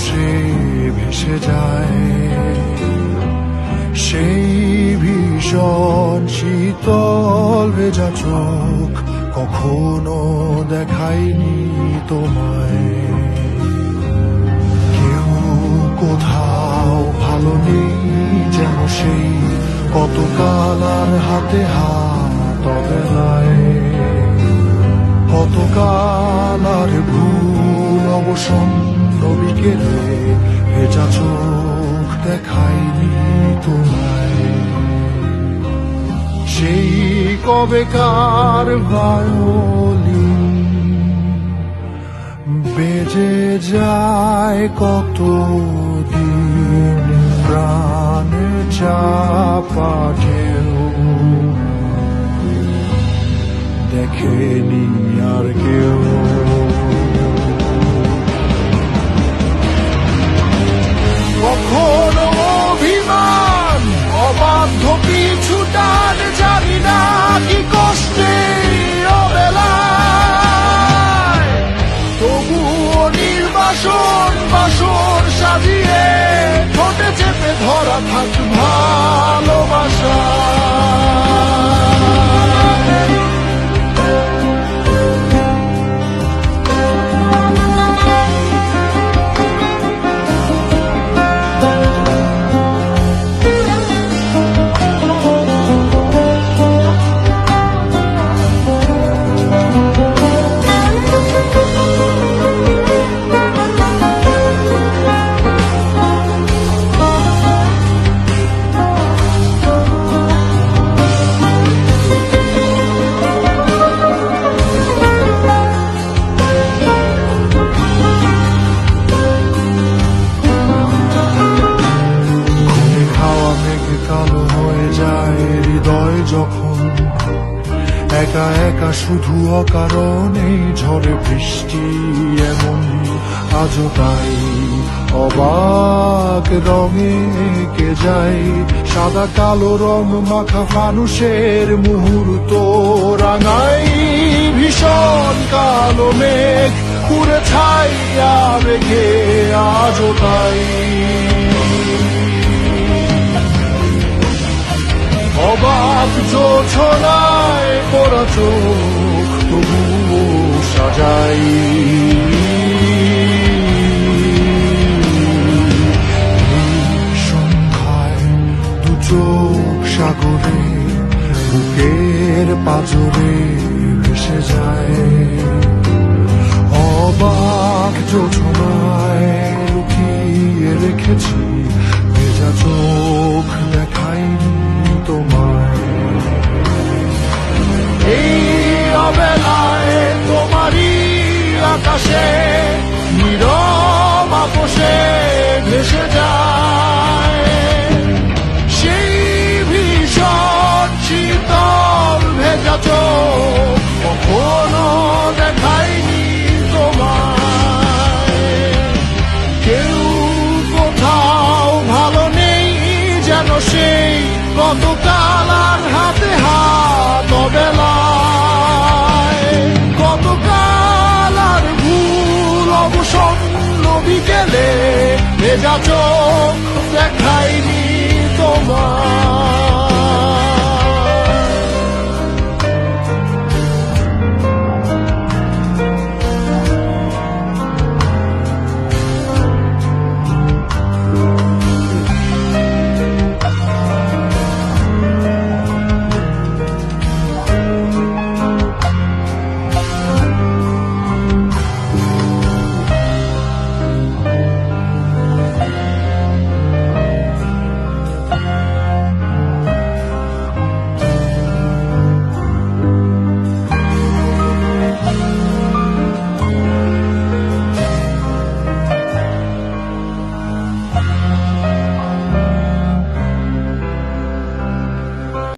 সে ভেসে যায়। সেই ভীষণ শীতল ভেজা চোখ কখনো দেখায়নি তোমায়। কেউ কোথাও ভালো নেই যেন সেই কতকাল আর হাতে হাত অবেলায়। কতকাল আর ভুল অবসন্ন বিকেলে ভেজা চোখ দেখায়নি তোমায়। সেই কবেকার ভায়োলিন বেজে যায় কতদিন প্রাণে চাপা ঢেউ দেখেনি আর কেউ। কখনো অভিমান অবাধ্য পিছু টান জানি না কি কষ্টে অবেলায়, তবুও নির্বাসন বাসন সাজিয়ে ঠোঁটে চেপে ধরা থাক ভালোবাসা। কালো হয়ে যায় হৃদয় যখন একা একা শুধু অকারণে ঝড়ে বৃষ্টি এমন আজও তাই অবাক রঙে এঁকে যায়। সাদা কালো রং মাখা মানুষের মুহূর্ত রাঙাই ভীষণ কালো মেঘ পুরে ছাইয়া রেখে আজও তাই। অবাক জোছনায় পড়া চোখ তবুও সাজাই। সন্ধ্যায় দু চোখ সাগরে বুকের পাজরে ভেসে যায়। অবাক জোছনায় লুকিয়ে রেখেছি ভেজা চোখ দেখায়নি তোমায়। এই অবেলায় তোমারই আকাশে নীরব আপোষে ভেসে যায় সেই ভীষণ শীতল ভেজা চোখ কখনো দেখায়নি তোমায়। কেউ কোথাও ভালো নেই যেন সেই কতকাল আর হাতে হাত অবেলায়। কতকাল আর ভুল অবসন্ন বিকেলে ভেজা চোখ